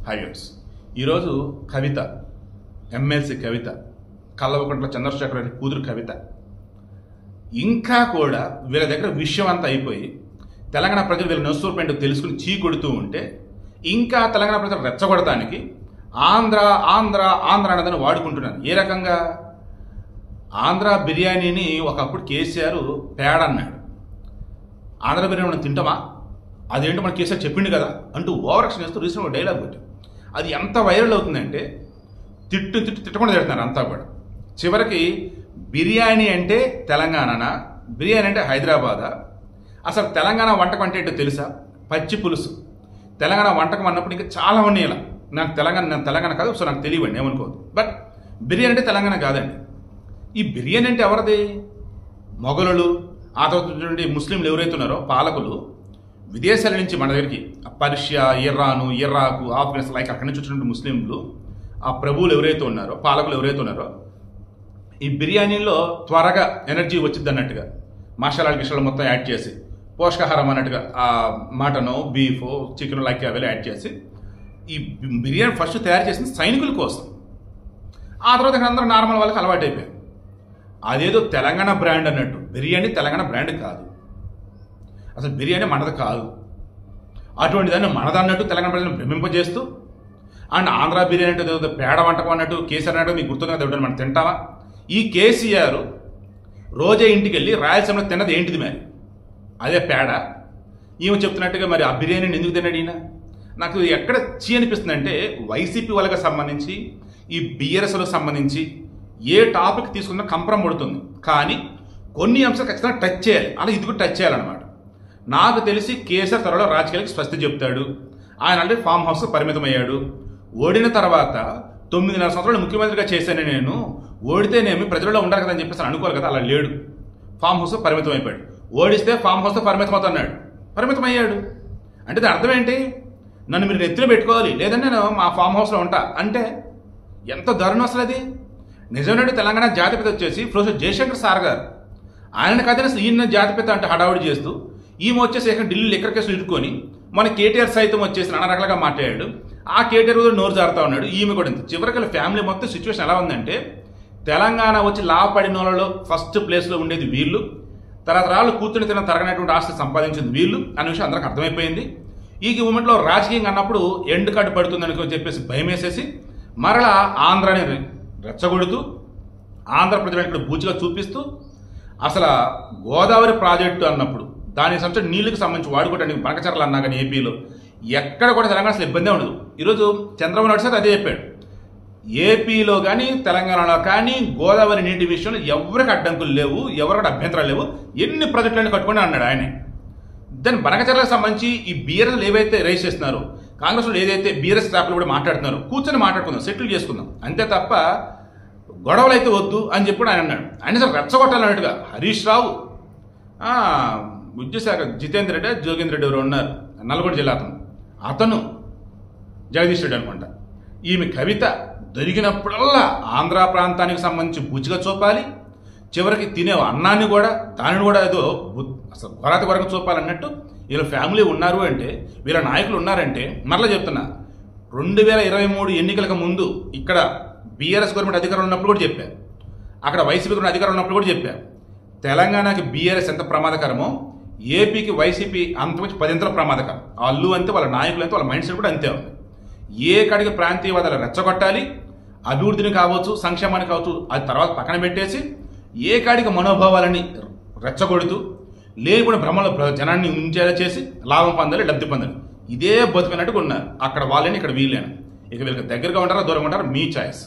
Highways ఈరోజు కవిత MLC కవిత కల్వకుంట్ల చంద్రశేఖర్ రెడ్డి కూతురు కవిత ఇంకా కూడా వీళ్ళ దగ్గర విషయం అంతా అయిపోయి తెలంగాణ ప్రజలు వీళ్ళ నొస్తూర్పేంటో తెలుసుకుని చీకొడుతూ ఉంటే ఇంకా తెలంగాణ ప్రజలు రెచ్చగొడటానికి ఆంధ్ర ఆంధ్ర ఆంధ్ర అన్నదని వాడుకుంటున్నారు. ఏ రకంగా? ఆంధ్ర బిర్యానీని ఒకప్పుడు కేసీఆర్ పేడ అన్నాడు. ఆంధ్ర బిర్యానీ మనం తింటామా, అదేంటో మన కేసీఆర్ చెప్పిండు కదా అంటూ ఓవరాక్షన్ చేస్తూ రీసెంట్గా డైలాగ్ పెట్టాం. అది ఎంత వైరల్ అవుతుందంటే తిట్టకుండా తిడుతున్నారు అంతా కూడా. చివరికి బిర్యానీ అంటే తెలంగాణనా, బిర్యానీ అంటే హైదరాబాదా, అసలు తెలంగాణ వంటకం అంటే ఏంటో తెలుసా? పచ్చి పులుసు. తెలంగాణ వంటకం అన్నప్పుడు ఇంకా చాలా ఉన్నాయి. ఇలా నాకు తెలంగాణ కాదు, సో నాకు తెలియవండి, ఏమనుకోవద్దు. బట్ బిర్యానీ అంటే తెలంగాణ కాదండి. ఈ బిర్యానీ అంటే ఎవరిది? మొఘలులు, ఆ తర్వాత ముస్లింలు ఎవరైతే ఉన్నారో పాలకులు విదేశాల నుంచి మన దగ్గరికి Persia, Iran, Iraq, Afghanistan like అక్కడి నుంచి వచ్చినటువంటి ముస్లింలు, ఆ ప్రభువులు ఎవరైతే ఉన్నారో, పాలకులు ఎవరైతే ఉన్నారో, ఈ బిర్యానీలో త్వరగా ఎనర్జీ వచ్చింది అన్నట్టుగా మసాలాలు గిషాలు మొత్తం యాడ్ చేసి పోషకాహారం అన్నట్టుగా ఆ మటను, బీఫ్, చికెన్ లైక్ అవి యాడ్ చేసి ఈ బిర్యానీ ఫస్ట్ తయారు చేసింది సైనికుల కోసం. ఆ తర్వాత అందరూ నార్మల్ వాళ్ళకి అలవాటు అయిపోయారు. అదేదో తెలంగాణ బ్రాండ్ అన్నట్టు. బిర్యానీ తెలంగాణ బ్రాండ్ కాదు, అసలు బిర్యానీ మనది కాదు. అటువంటి దాన్ని మనదన్నట్టు తెలంగాణ ప్రజలను భ్రమింపజేస్తూ అండ్ ఆంధ్ర బిర్యానీ అంటే పేడ వంటకం అన్నట్టు కేసీఆర్ అన్నట్టు మీకు గుర్తుంది కదా, మనం తింటామా? ఈ కేసీఆర్ రోజే ఇంటికి వెళ్ళి రాయలసీమలో తిన్నది ఏంటిది మరి? అదే పేడ. ఈమె చెప్తున్నట్టుగా మరి ఆ బిర్యానీని ఎందుకు తిన్నాడు ఈయన? నాకు ఎక్కడ చీ అనిపిస్తుంది అంటే వైసీపీ వాళ్ళకి సంబంధించి ఈ బీఆర్ఎస్లకు సంబంధించి ఏ టాపిక్ తీసుకున్నా కంపరం పడుతుంది, కానీ కొన్ని అంశాలు ఖచ్చితంగా టచ్ చేయాలి. అలా ఇది కూడా టచ్ చేయాలన్నమాట. నాకు తెలిసి కేసీఆర్ త్వరలో రాజకీయాలకు స్వస్తి చెప్తాడు. ఆయన అంటే ఫామ్ హౌస్కు పరిమితం అయ్యాడు. ఓడిన తర్వాత 9.5 సంవత్సరాలు ముఖ్యమంత్రిగా చేశాను నేను, ఓడితేనేమి ప్రజల్లో ఉండాలి కదా అని చెప్పేసి అనుకోరు కదా, అలా లేడు. ఫామ్ హౌస్ పరిమితం అయిపోయాడు. ఓడిస్తే ఫామ్ హౌస్తో పరిమితం అవుతున్నాడు, పరిమితం అయ్యాడు. అంటే దాని అర్థం ఏంటి? నన్ను మీరు నెత్తిలో పెట్టుకోవాలి, లేదంటే నేను మా ఫామ్ హౌస్లో ఉంటా అంటే ఎంత దారుణం అసలు అది. నిజమైన తెలంగాణ జాతిపిత వచ్చేసి ప్రొఫెసర్ జయశంకర్ సార్ గారు. ఆయన కథ అసలు ఈయన జాతిపిత అంటే హడావుడి చేస్తూ ఈమె వచ్చేసి ఇక్కడ ఢిల్లీ లిక్కర్ కేసులు ఇరుక్కొని మన కేటీఆర్ సైతం వచ్చేసి నానా రకాలుగా మాట్లాడాడు. ఆ కేటీఆర్ కూడా నోరు జారుతా ఉన్నాడు. ఈమె కూడా చివరికి ఫ్యామిలీ మొత్తం సిచ్యువేషన్ ఎలా ఉందంటే తెలంగాణ వచ్చి లాభపడిన వాళ్ళలో ఫస్ట్ ప్లేస్లో ఉండేది వీళ్ళు, తర్వాత రాళ్ళు కూర్చుని తిన్న తరగనటువంటి ఆస్తి సంపాదించింది వీళ్ళు అనే విషయం అందరికి అర్థమైపోయింది. ఈ మూమెంట్లో రాజకీయంగా అన్నప్పుడు ఎండ్ కార్డు పడుతుందని చెప్పేసి భయం వేసేసి మరలా ఆంధ్రాని రెచ్చగొడుతూ ఆంధ్ర ప్రజలను ఇక్కడ బూచిగా చూపిస్తూ అసలు గోదావరి ప్రాజెక్టు అన్నప్పుడు దానికి సంబంధించిన నీళ్ళకి సంబంధించి వాడుకోవడానికి బనకచర్లు అన్నా కానీ ఏపీలో ఎక్కడ కూడా తెలంగాణ అసలు ఇబ్బందే ఉండదు. ఈరోజు చంద్రబాబు నాయుడు సార్ అదే చెప్పాడు. ఏపీలో కానీ తెలంగాణలో కానీ గోదావరి నీటి విషయంలో ఎవరికి అడ్డంకులు లేవు, ఎవరికి అభ్యంతరాలు లేవు, ఎన్ని ప్రాజెక్టులను కట్టుకుని అన్నాడు ఆయనే. దాని బనకచర్లకు సంబంధించి ఈ బీఆర్ఎస్లు ఏవైతే రైజ్ చేస్తున్నారో, కాంగ్రెస్లో ఏదైతే బీఆర్ఎస్ స్టాఫ్లు కూడా మాట్లాడుతున్నారో కూర్చొని మాట్లాడుకుందాం, సెటిల్ చేసుకుందాం, అంతే తప్ప గొడవలు అయితే వద్దు అని చెప్పి ఆయన అన్నాడు. ఆయన సార్ రెచ్చగొట్టాలన్నట్టుగా హరీష్ రావు, విద్యుశాఖ జితేందర్ రెడ్డి, జోగేంద్ర రెడ్డి ఎవరు ఉన్నారు నల్గొండ జిల్లా అతను జగదీష్ రెడ్డి అనుకుంటా. ఈమె కవిత దొరికినప్పుడల్లా ఆంధ్ర ప్రాంతానికి సంబంధించి బుజ్జిగా చూపాలి, చివరికి తినే అన్నాన్ని కూడా దానిని కూడా ఏదో అసలు కొరత వరకు చూపాలన్నట్టు వీళ్ళ ఫ్యామిలీ ఉన్నారు అంటే, వీళ్ళ నాయకులు ఉన్నారంటే. మరలా చెప్తున్నా, 2023 ఎన్నికలకు ముందు ఇక్కడ బీఆర్ఎస్ గవర్నమెంట్ అధికారంలో ఉన్నప్పుడు కూడా చెప్పారు, అక్కడ వైసీపీ గవర్నమెంట్ అధికారంలో ఉన్నప్పుడు కూడా చెప్పారు, తెలంగాణకి బీఆర్ఎస్ ఎంత ప్రమాదకరమో ఏపీకి వైసీపీ అంతమించి 10 అంతల ప్రమాదకరం. వాళ్ళు అంతే, వాళ్ళ నాయకులు అంతే, వాళ్ళ మైండ్ సెట్ కూడా అంతే ఉంది. ఏ కాడికి ప్రాంతీయవాదాలు రెచ్చగొట్టాలి, అభివృద్ధిని కావచ్చు, సంక్షేమాన్ని కావచ్చు, అది తర్వాత పక్కన పెట్టేసి ఏ కాడికి మనోభావాలని రెచ్చగొడుతూ లేకుండా భ్రమలో జనాన్ని ఉంచేలా చేసి లాభం పొందాలి, లబ్ధి పొందాలి, ఇదే బతుకున్నట్టుగా ఉన్నారు. అక్కడ వాళ్ళని, ఇక్కడ వీళ్ళని. ఇక వీళ్ళకి దగ్గరగా ఉంటారా, దూరంగా ఉంటారా, మీ చాయిస్.